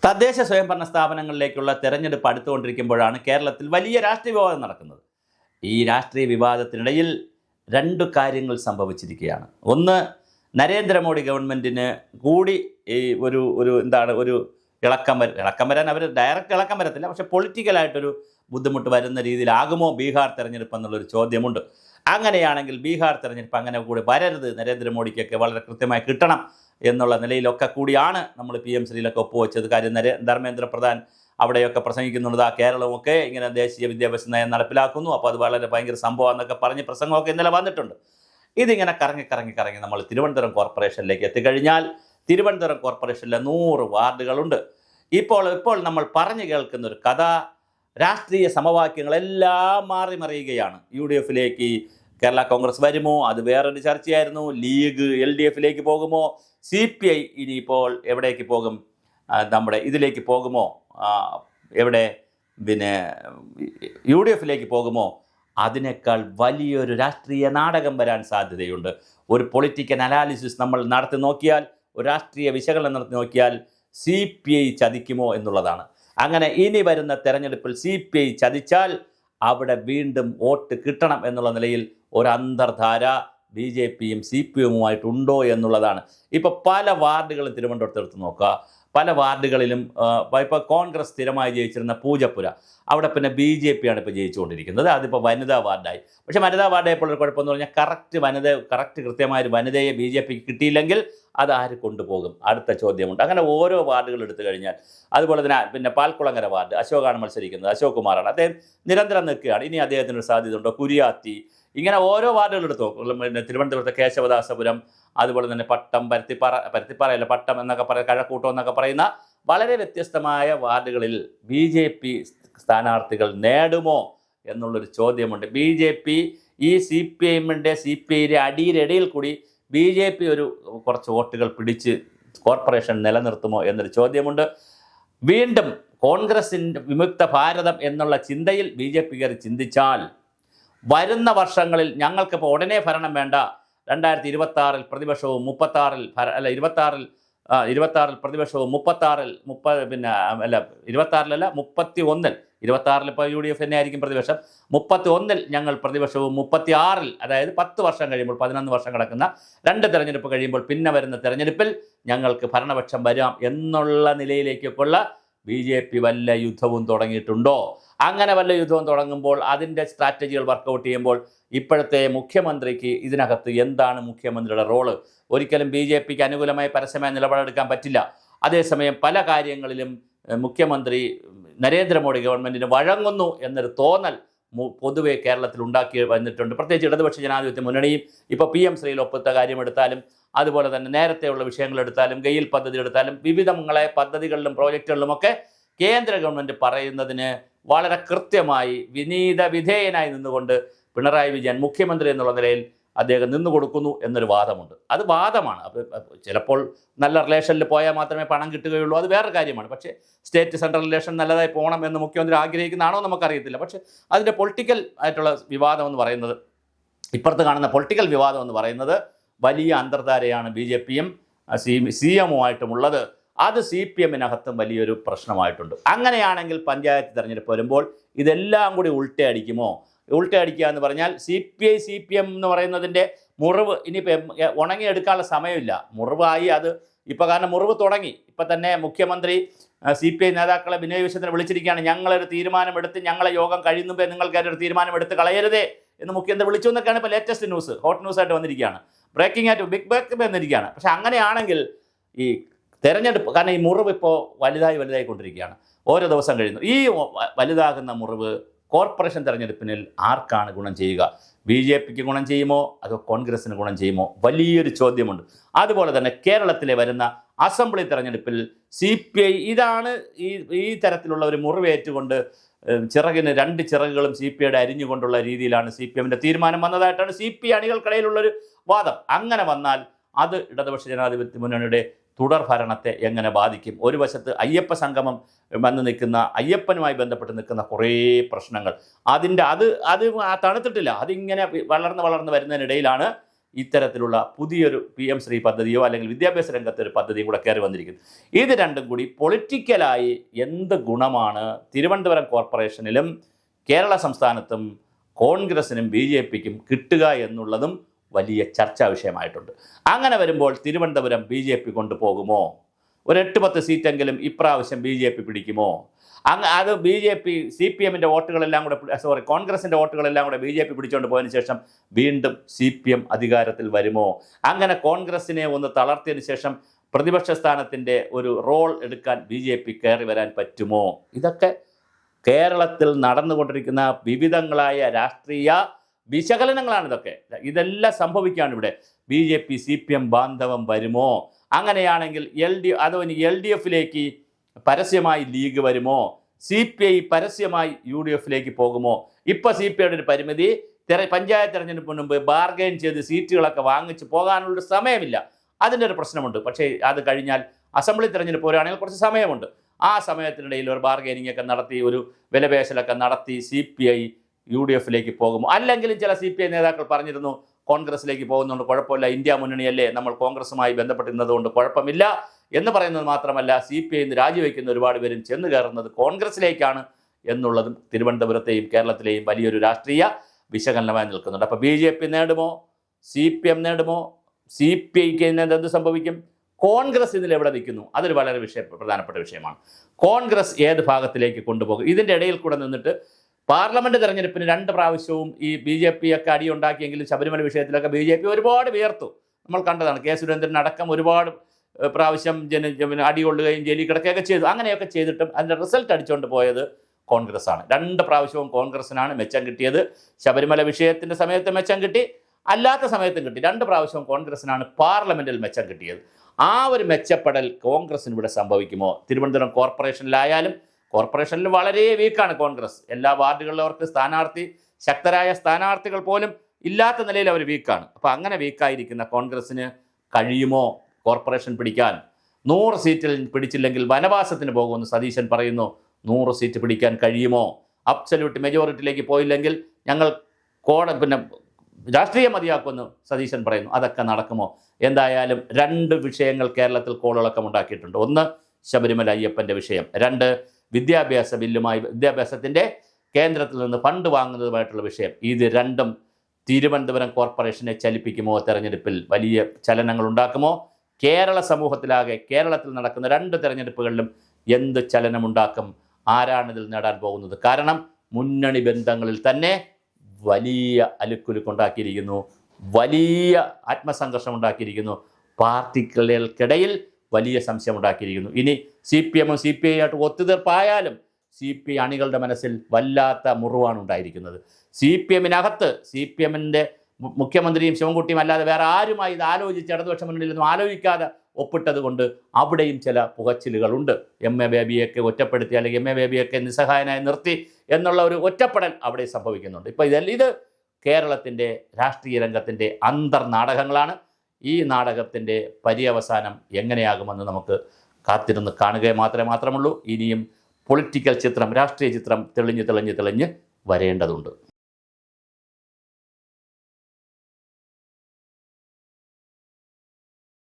തദ്ദേശ സ്വയംഭരണ സ്ഥാപനങ്ങളിലേക്കുള്ള തെരഞ്ഞെടുപ്പ് അടുത്തുകൊണ്ടിരിക്കുമ്പോഴാണ് കേരളത്തിൽ വലിയ രാഷ്ട്രീയ വിവാദം നടക്കുന്നത്. ഈ രാഷ്ട്രീയ വിവാദത്തിനിടയിൽ രണ്ട് കാര്യങ്ങൾ സംഭവിച്ചിരിക്കുകയാണ്. ഒന്ന്, നരേന്ദ്രമോദി ഗവൺമെൻറ്റിന് കൂടി ഈ ഒരു ഇളക്കം വരാൻ അവർ ഡയറക്റ്റ് ഇളക്കം വരത്തില്ല, പക്ഷേ പൊളിറ്റിക്കലായിട്ടൊരു ബുദ്ധിമുട്ട് വരുന്ന രീതിയിലാകുമോ ബീഹാർ തെരഞ്ഞെടുപ്പ് എന്നുള്ളൊരു ചോദ്യമുണ്ട്. അങ്ങനെയാണെങ്കിൽ ബീഹാർ തെരഞ്ഞെടുപ്പ് അങ്ങനെ കൂടി വരരുത്, നരേന്ദ്രമോദിക്കൊക്കെ വളരെ കൃത്യമായി കിട്ടണം എന്നുള്ള നിലയിലൊക്കെ കൂടിയാണ് നമ്മൾ PMCയിലൊക്കെ ഒപ്പുവെച്ചത്. കാര്യം ധർമ്മേന്ദ്ര പ്രധാൻ അവിടെയൊക്കെ പ്രസംഗിക്കുന്നുണ്ട്, ആ കേരളമൊക്കെ ഇങ്ങനെ ദേശീയ വിദ്യാഭ്യാസ നയം നടപ്പിലാക്കുന്നു, അപ്പോൾ അത് വളരെ ഭയങ്കര സംഭവം എന്നൊക്കെ പറഞ്ഞ് പ്രസംഗമൊക്കെ ഇന്നലെ വന്നിട്ടുണ്ട്. ഇതിങ്ങനെ കറങ്ങി നമ്മൾ തിരുവനന്തപുരം കോർപ്പറേഷനിലേക്ക് എത്തിക്കഴിഞ്ഞാൽ തിരുവനന്തപുരം കോർപ്പറേഷനിലെ 100 വാർഡുകളുണ്ട്. ഇപ്പോൾ നമ്മൾ പറഞ്ഞു കേൾക്കുന്ന ഒരു കഥ, രാഷ്ട്രീയ സമവാക്യങ്ങളെല്ലാം മറിയുകയാണ്. UDF കേരള കോൺഗ്രസ് വരുമോ, അത് വേറൊരു ചർച്ചയായിരുന്നു. ലീഗ് LDF പോകുമോ, CPI ഇനിയിപ്പോൾ എവിടേക്ക് പോകും, നമ്മുടെ ഇതിലേക്ക് പോകുമോ, എവിടെ UDF പോകുമോ, അതിനേക്കാൾ വലിയൊരു രാഷ്ട്രീയ നാടകം വരാൻ സാധ്യതയുണ്ട്. ഒരു പൊളിറ്റിക്കൽ അനാലിസിസ് നമ്മൾ നടത്തി നോക്കിയാൽ, ഒരു രാഷ്ട്രീയ വിശകലനം നടത്തി നോക്കിയാൽ CPI ചതിക്കുമോ എന്നുള്ളതാണ്. അങ്ങനെ ഇനി വരുന്ന തെരഞ്ഞെടുപ്പിൽ CPI ചതിച്ചാൽ അവിടെ വീണ്ടും വോട്ട് കിട്ടണം എന്നുള്ള നിലയിൽ ഒരു അന്തർധാര BJPയും CPIയുമായിട്ടുണ്ടോ എന്നുള്ളതാണ്. ഇപ്പോൾ പല വാർഡുകളും തിരുവനന്തപുരത്ത് നോക്കുക, പല വാർഡുകളിലും ഇപ്പോൾ കോൺഗ്രസ് സ്ഥിരമായി ജയിച്ചിരുന്ന പൂജപ്പുര, അവിടെ പിന്നെ BJPയാണ് ഇപ്പോൾ ജയിച്ചുകൊണ്ടിരിക്കുന്നത്. അതിപ്പോൾ വനിതാ വാർഡായി. പക്ഷേ വനിതാ വാർഡായപ്പോൾ ഒരു കുഴപ്പമെന്ന് പറഞ്ഞാൽ കൃത്യമായൊരു വനിതയെ BJPക്ക് കിട്ടിയില്ലെങ്കിൽ അത് ആര് കൊണ്ടുപോകും, അടുത്ത ചോദ്യമുണ്ട്. അങ്ങനെ ഓരോ വാർഡുകൾ എടുത്തു കഴിഞ്ഞാൽ, അതുപോലെ തന്നെ പിന്നെ പാൽക്കുളങ്ങര വാർഡ് അശോകാണ് മത്സരിക്കുന്നത്, അശോക് കുമാറാണ്, അദ്ദേഹം നിരന്തരം നിൽക്കുകയാണ്. ഇനി അദ്ദേഹത്തിനൊരു സാധ്യതയുണ്ടോ, കുരിയാത്തി, ഇങ്ങനെ ഓരോ വാർഡുകൾ എടുത്തു. പിന്നെ തിരുവനന്തപുരത്തെ കേശവദാസപുരം, അതുപോലെ തന്നെ പട്ടം, പരുത്തിപ്പാറയല്ല പട്ടം എന്നൊക്കെ കഴക്കൂട്ടം എന്നൊക്കെ പറയുന്ന വളരെ വ്യത്യസ്തമായ വാർഡുകളിൽ BJP സ്ഥാനാർത്ഥികൾ നേടുമോ എന്നുള്ളൊരു ചോദ്യമുണ്ട്. BJP ഈ CPIയുടെ അടിയിലിടയിൽ കൂടി BJP കുറച്ച് വോട്ടുകൾ പിടിച്ച് കോർപ്പറേഷൻ നിലനിർത്തുമോ എന്നൊരു ചോദ്യമുണ്ട്. വീണ്ടും കോൺഗ്രസിൻ്റെ വിമുക്ത ഭാരതം എന്നുള്ള ചിന്തയിൽ BJPക്കാർ ചിന്തിച്ചാൽ വരുന്ന വർഷങ്ങളിൽ ഞങ്ങൾക്കിപ്പോൾ ഉടനെ ഭരണം വേണ്ട, 2026 പ്രതിപക്ഷവും 36 പ്രതിപക്ഷവും 31 ഇപ്പോൾ UDF തന്നെ ആയിരിക്കും പ്രതിപക്ഷം, 31 ഞങ്ങൾ പ്രതിപക്ഷവും 36 അതായത് 10 വർഷം കഴിയുമ്പോൾ 11 വർഷം കിടക്കുന്ന 2 തെരഞ്ഞെടുപ്പ് കഴിയുമ്പോൾ പിന്നെ വരുന്ന തെരഞ്ഞെടുപ്പിൽ ഞങ്ങൾക്ക് ഭരണപക്ഷം വരാം എന്നുള്ള നിലയിലേക്കൊക്കെയുള്ള BJP വല്ല യുദ്ധവും തുടങ്ങിയിട്ടുണ്ടോ? അങ്ങനെ വല്ല യുദ്ധവും തുടങ്ങുമ്പോൾ അതിൻ്റെ സ്ട്രാറ്റജികൾ വർക്കൗട്ട് ചെയ്യുമ്പോൾ ഇപ്പോഴത്തെ മുഖ്യമന്ത്രിക്ക് ഇതിനകത്ത് എന്താണ് മുഖ്യമന്ത്രിയുടെ റോള്? ഒരിക്കലും BJPക്ക് അനുകൂലമായി പരസ്യമായ നിലപാടെടുക്കാൻ പറ്റില്ല. അതേസമയം പല കാര്യങ്ങളിലും മുഖ്യമന്ത്രി നരേന്ദ്രമോദി ഗവൺമെൻറ്റിന് വഴങ്ങുന്നു എന്നൊരു തോന്നൽ പൊതുവെ കേരളത്തിൽ ഉണ്ടാക്കി വന്നിട്ടുണ്ട്. പ്രത്യേകിച്ച് ഇടതുപക്ഷ ജനാധിപത്യ മുന്നണിയും ഇപ്പോൾ PMCയിൽ ഒപ്പുത്ത കാര്യമെടുത്താലും, അതുപോലെ തന്നെ നേരത്തെയുള്ള വിഷയങ്ങളെടുത്താലും, ഗെയിൽ പദ്ധതി എടുത്താലും, വിവിധങ്ങളെ പദ്ധതികളിലും പ്രോജക്റ്റുകളിലുമൊക്കെ കേന്ദ്ര ഗവൺമെൻറ് പറയുന്നതിന് വളരെ കൃത്യമായി വിനീത വിധേയനായി നിന്നുകൊണ്ട് പിണറായി വിജയൻ മുഖ്യമന്ത്രി എന്നുള്ള നിലയിൽ അദ്ദേഹം നിന്നു കൊടുക്കുന്നു എന്നൊരു വാദമുണ്ട്. അത് വാദമാണ്. അപ്പോൾ ചിലപ്പോൾ നല്ല റിലേഷനിൽ പോയാൽ മാത്രമേ പണം കിട്ടുകയുള്ളൂ, അത് വേറെ കാര്യമാണ്. പക്ഷേ സ്റ്റേറ്റ് സെൻട്രൽ റിലേഷൻ നല്ലതായി പോകണം എന്ന് മുഖ്യമന്ത്രി ആഗ്രഹിക്കുന്നതാണോ നമുക്കറിയത്തില്ല. പക്ഷേ അതിൻ്റെ പൊളിറ്റിക്കൽ ആയിട്ടുള്ള വിവാദം എന്ന് പറയുന്നത്, ഇപ്പുറത്ത് കാണുന്ന പൊളിറ്റിക്കൽ വിവാദം എന്ന് പറയുന്നത് വലിയ അന്തർധാരയാണ് BJPയും CMുമായിട്ടുമുള്ളത്. അത് CPMനകത്തും വലിയൊരു പ്രശ്നമായിട്ടുണ്ട്. അങ്ങനെയാണെങ്കിൽ പഞ്ചായത്ത് തിരഞ്ഞെടുപ്പ് വരുമ്പോൾ ഇതെല്ലാം കൂടി ഉൾട്ടയടിക്കുക എന്ന് പറഞ്ഞാൽ CPI CPM എന്ന് പറയുന്നതിൻ്റെ മുറിവ് ഇനിയിപ്പോൾ ഉണങ്ങിയെടുക്കാനുള്ള സമയമില്ല. മുറിവായി അത് ഇപ്പോൾ, കാരണം മുറിവ് തുടങ്ങി. ഇപ്പം തന്നെ മുഖ്യമന്ത്രി CPI നേതാക്കളെ വിനയവിശത്തിന് വിളിച്ചിരിക്കുകയാണ്. ഞങ്ങളൊരു തീരുമാനമെടുത്ത്, ഞങ്ങളെ യോഗം കഴിയുന്നുമ്പേ നിങ്ങൾക്കൊരു തീരുമാനമെടുത്ത് കളയരുതേ എന്ന് മുഖ്യമന്ത്രി വിളിച്ചു എന്നൊക്കെയാണ് ഇപ്പോൾ ലേറ്റസ്റ്റ് ന്യൂസ്, ഹോട്ട് ന്യൂസായിട്ട് വന്നിരിക്കുകയാണ്, ബിഗ് ബ്രേക്ക് വന്നിരിക്കുകയാണ്. പക്ഷേ അങ്ങനെയാണെങ്കിൽ ഈ തെരഞ്ഞെടുപ്പ്, കാരണം ഈ മുറിവ് ഇപ്പോൾ വലുതായി കൊണ്ടിരിക്കുകയാണ്, ഓരോ ദിവസം കഴിയുന്നു. ഈ വലുതാകുന്ന മുറിവ് കോർപ്പറേഷൻ തെരഞ്ഞെടുപ്പിനിൽ ആർക്കാണ് ഗുണം ചെയ്യുക? BJPക്ക് ഗുണം ചെയ്യുമോ അതോ കോൺഗ്രസിന് ഗുണം ചെയ്യുമോ? വലിയൊരു ചോദ്യമുണ്ട്. അതുപോലെ തന്നെ കേരളത്തിലെ വരുന്ന അസംബ്ലി തെരഞ്ഞെടുപ്പിൽ CPI ഇതാണ് ഈ തരത്തിലുള്ള ഒരു മുറിവേറ്റുകൊണ്ട് ചിറകിന് 2 ചിറകുകളും CPIയുടെ അരിഞ്ഞുകൊണ്ടുള്ള രീതിയിലാണ് CPMൻ്റെ തീരുമാനം വന്നതായിട്ടാണ് CPI അണികൾക്കിടയിലുള്ളൊരു വാദം. അങ്ങനെ വന്നാൽ അത് ഇടതുപക്ഷ ജനാധിപത്യ മുന്നണിയുടെ തുടർ ഭരണത്തെ എങ്ങനെ ബാധിക്കും? ഒരു വശത്ത് അയ്യപ്പ സംഗമം അയ്യപ്പനുമായി ബന്ധപ്പെട്ട് നിൽക്കുന്ന കുറേ പ്രശ്നങ്ങൾ, അത് തണുത്തിട്ടില്ല, അതിങ്ങനെ വളർന്ന് വരുന്നതിനിടയിലാണ് ഇത്തരത്തിലുള്ള പുതിയൊരു PM ശ്രീ പദ്ധതിയോ അല്ലെങ്കിൽ വിദ്യാഭ്യാസ രംഗത്തെ ഒരു പദ്ധതിയും കൂടെ കയറി വന്നിരിക്കുന്നു. ഇത് രണ്ടും കൂടി പൊളിറ്റിക്കലായി എന്ത് ഗുണമാണ് തിരുവനന്തപുരം കോർപ്പറേഷനിലും കേരള സംസ്ഥാനത്തും കോൺഗ്രസിനും BJPക്കും കിട്ടുക എന്നുള്ളതും വലിയ ചർച്ചാ വിഷയമായിട്ടുണ്ട്. അങ്ങനെ വരുമ്പോൾ തിരുവനന്തപുരം BJP കൊണ്ടുപോകുമോ? ഒരു 8-10 സീറ്റെങ്കിലും ഇപ്രാവശ്യം BJP പിടിക്കുമോ? അത് BJP CPMൻ്റെ വോട്ടുകളെല്ലാം കൂടെ കോൺഗ്രസിൻ്റെ വോട്ടുകളെല്ലാം കൂടെ BJP പിടിച്ചുകൊണ്ട് പോയതിനു ശേഷം വീണ്ടും CPM അധികാരത്തിൽ വരുമോ? അങ്ങനെ കോൺഗ്രസിനെ ഒന്ന് തളർത്തിയതിനു ശേഷം പ്രതിപക്ഷ സ്ഥാനത്തിൻ്റെ ഒരു റോൾ എടുക്കാൻ BJP കയറി വരാൻ പറ്റുമോ? ഇതൊക്കെ കേരളത്തിൽ നടന്നുകൊണ്ടിരിക്കുന്ന വിവിധങ്ങളായ രാഷ്ട്രീയ വിശകലനങ്ങളാണ്. ഇതെല്ലാം സംഭവിക്കുകയാണ് ഇവിടെ. BJP CPM ബാന്ധവം വരുമോ? അങ്ങനെയാണെങ്കിൽ LDFിലേക്ക് പരസ്യമായി ലീഗ് വരുമോ? CPI പരസ്യമായി UDFിലേക്ക് പോകുമോ? ഇപ്പോൾ CPIയുടെ ഒരു പരിമിതി പഞ്ചായത്ത് തെരഞ്ഞെടുപ്പിന് മുമ്പ് ബാർഗെയിൻ ചെയ്ത് സീറ്റുകളൊക്കെ വാങ്ങിച്ച് പോകാനുള്ളൊരു സമയമില്ല. അതിൻ്റെ ഒരു പ്രശ്നമുണ്ട്. പക്ഷേ അത് കഴിഞ്ഞാൽ അസംബ്ലി തെരഞ്ഞെടുപ്പ് വരികയാണെങ്കിൽ കുറച്ച് സമയമുണ്ട്. ആ സമയത്തിനിടയിൽ ഒരു ബാർഗെയിനിങ് ഒക്കെ നടത്തി ഒരു വിലപേശലൊക്കെ നടത്തി CPI UDFിലേക്ക് പോകുമോ? അല്ലെങ്കിലും ചില CPI നേതാക്കൾ പറഞ്ഞിരുന്നു കോൺഗ്രസിലേക്ക് പോകുന്നതുകൊണ്ട് കുഴപ്പമില്ല, ഇന്ത്യ മുന്നണിയല്ലേ, നമ്മൾ കോൺഗ്രസുമായി ബന്ധപ്പെട്ടിരുന്നതുകൊണ്ട് കുഴപ്പമില്ല എന്ന് പറയുന്നത് മാത്രമല്ല, CPI രാജിവെക്കുന്ന ഒരുപാട് പേരും ചെന്ന് കയറുന്നത് കോൺഗ്രസിലേക്കാണ് എന്നുള്ളതും തിരുവനന്തപുരത്തെയും കേരളത്തിലെയും വലിയൊരു രാഷ്ട്രീയ വിശകലനമായി നിൽക്കുന്നുണ്ട്. അപ്പോൾ BJP നേടുമോ? CPM നേടുമോ? CPIക്ക് എന്ത് സംഭവിക്കും? കോൺഗ്രസ് ഇതിൽ എവിടെ നിൽക്കുന്നു? അതൊരു വളരെ പ്രധാനപ്പെട്ട വിഷയമാണ്. കോൺഗ്രസ് ഏത് ഭാഗത്തിലേക്ക് കൊണ്ടുപോകും? ഇതിൻ്റെ ഇടയിൽ കൂടെ നിന്നിട്ട് പാർലമെൻറ്റ് തെരഞ്ഞെടുപ്പിന് 2 പ്രാവശ്യവും ഈ BJP ഒക്കെ അടിയുണ്ടാക്കിയെങ്കിലും ശബരിമല വിഷയത്തിലൊക്കെ BJP ഒരുപാട് വിയർത്തു. നമ്മൾ കണ്ടതാണ്. K. സുരേന്ദ്രൻ അടക്കം ഒരുപാട് പ്രാവശ്യം അടികൊള്ളുകയും ജയിലിൽ കിടക്കുകയൊക്കെ ചെയ്തു. അങ്ങനെയൊക്കെ ചെയ്തിട്ടും അതിൻ്റെ റിസൾട്ട് അടിച്ചുകൊണ്ട് പോയത് കോൺഗ്രസ്സാണ്. 2 പ്രാവശ്യവും കോൺഗ്രസ്സിനാണ് മെച്ചം കിട്ടിയത്. ശബരിമല വിഷയത്തിൻ്റെ സമയത്ത് മെച്ചം കിട്ടി, അല്ലാത്ത സമയത്തും കിട്ടി. 2 പ്രാവശ്യവും കോൺഗ്രസ്സിനാണ് പാർലമെൻറ്റിൽ മെച്ചം കിട്ടിയത്. ആ ഒരു മെച്ചപ്പെടൽ കോൺഗ്രസ്സിന് ഇവിടെ സംഭവിക്കുമോ? തിരുവനന്തപുരം കോർപ്പറേഷനിൽ വളരെ വീക്കാണ് കോൺഗ്രസ്. എല്ലാ വാർഡുകളിലവർക്ക് ശക്തരായ സ്ഥാനാർത്ഥികൾ പോലും ഇല്ലാത്ത നിലയിൽ അവർ വീക്കാണ്. അപ്പോൾ അങ്ങനെ വീക്കായിരിക്കുന്ന കോൺഗ്രസ്സിന് കഴിയുമോ കോർപ്പറേഷൻ പിടിക്കാൻ? 100 സീറ്റിൽ പിടിച്ചില്ലെങ്കിൽ വനവാസത്തിന് പോകുമെന്ന് സതീശൻ പറയുന്നു. 100 സീറ്റ് പിടിക്കാൻ കഴിയുമോ? അബ്സല്യൂട്ട് മെജോറിറ്റിയിലേക്ക് പോയില്ലെങ്കിൽ ഞങ്ങൾ രാഷ്ട്രീയം മതിയാക്കുമെന്ന് സതീശൻ പറയുന്നു. അതൊക്കെ നടക്കുമോ? എന്തായാലും 2 വിഷയങ്ങൾ കേരളത്തിൽ കോളിളക്കം ഉണ്ടാക്കിയിട്ടുണ്ട്. 1 ശബരിമല അയ്യപ്പൻ്റെ വിഷയം, 2 വിദ്യാഭ്യാസത്തിൻ്റെ കേന്ദ്രത്തിൽ നിന്ന് ഫണ്ട് വാങ്ങുന്നതുമായിട്ടുള്ള വിഷയം. ഇത് രണ്ടും തിരുവനന്തപുരം കോർപ്പറേഷനെ ചലിപ്പിക്കുമോ? തെരഞ്ഞെടുപ്പിൽ വലിയ ചലനങ്ങൾ ഉണ്ടാക്കുമോ? കേരള സമൂഹത്തിലാകെ കേരളത്തിൽ നടക്കുന്ന 2 തെരഞ്ഞെടുപ്പുകളിലും എന്ത് ചലനമുണ്ടാക്കും? ആരാണിതിൽ നേടാൻ പോകുന്നത്? കാരണം മുന്നണി ബന്ധങ്ങളിൽ തന്നെ വലിയ അലുക്കുലുക്കുണ്ടാക്കിയിരിക്കുന്നു, വലിയ ആത്മസംഘർഷം ഉണ്ടാക്കിയിരിക്കുന്നു, പാർട്ടികൾക്കിടയിൽ വലിയ സംശയം ഉണ്ടാക്കിയിരിക്കുന്നു. ഇനി CPM CPI ആയിട്ട് ഒത്തുതീർപ്പായാലും CPI അണികളുടെ മനസ്സിൽ വല്ലാത്ത മുറിവാണ് ഉണ്ടായിരിക്കുന്നത്. CPMനകത്ത് CPMൻ്റെ മുഖ്യമന്ത്രിയും ശിവൻകുട്ടിയും അല്ലാതെ വേറെ ആരുമായി ഇത് ആലോചിച്ച് ഇടതുപക്ഷ മുന്നണിയിലൊന്നും ആലോചിക്കാതെ ഒപ്പിട്ടത് കൊണ്ട് അവിടെയും ചില പുകച്ചിലുകളുണ്ട്. MA ബേബിയൊക്കെ ഒറ്റപ്പെടുത്തി അല്ലെങ്കിൽ MA ബേബിയൊക്കെ നിസ്സഹായനായി നിർത്തി എന്നുള്ള ഒരു ഒറ്റപ്പെടൽ അവിടെ സംഭവിക്കുന്നുണ്ട്. ഇപ്പോൾ ഇത് കേരളത്തിൻ്റെ രാഷ്ട്രീയ രംഗത്തിൻ്റെ അന്തർനാടകങ്ങളാണ്. ഈ നാടകത്തിൻ്റെ പര്യവസാനം എങ്ങനെയാകുമെന്ന് നമുക്ക് കാത്തിരുന്ന് കാണുക മാത്രമുള്ളൂ. ഇനിയും പൊളിറ്റിക്കൽ ചിത്രം, രാഷ്ട്രീയ ചിത്രം തെളിഞ്ഞ് വരേണ്ടതുണ്ട്.